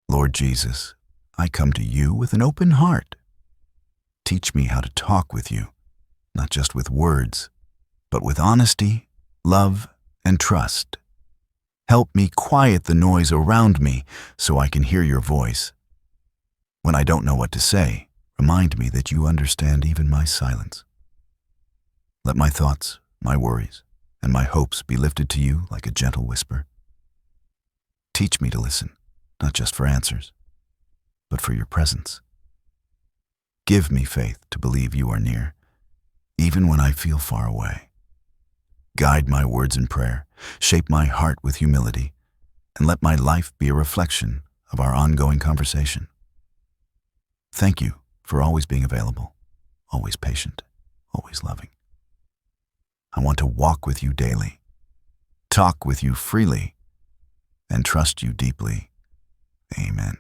Lord Jesus, I come to you with an open heart. Teach me how to talk with you, not just with words, but with honesty, love, and trust. Help me quiet the noise around me so I can hear your voice. When I don't know what to say, remind me that you understand even my silence. Let my thoughts, my worries, and my hopes be lifted to you like a gentle whisper. Teach me to listen, not just for answers, but for your presence. Give me faith to believe you are near, even when I feel far away. Guide my words in prayer, shape my heart with humility, and let my life be a reflection of our ongoing conversation. Thank you for always being available, always patient, always loving. I want to walk with you daily, talk with you freely, and trust you deeply. Amen.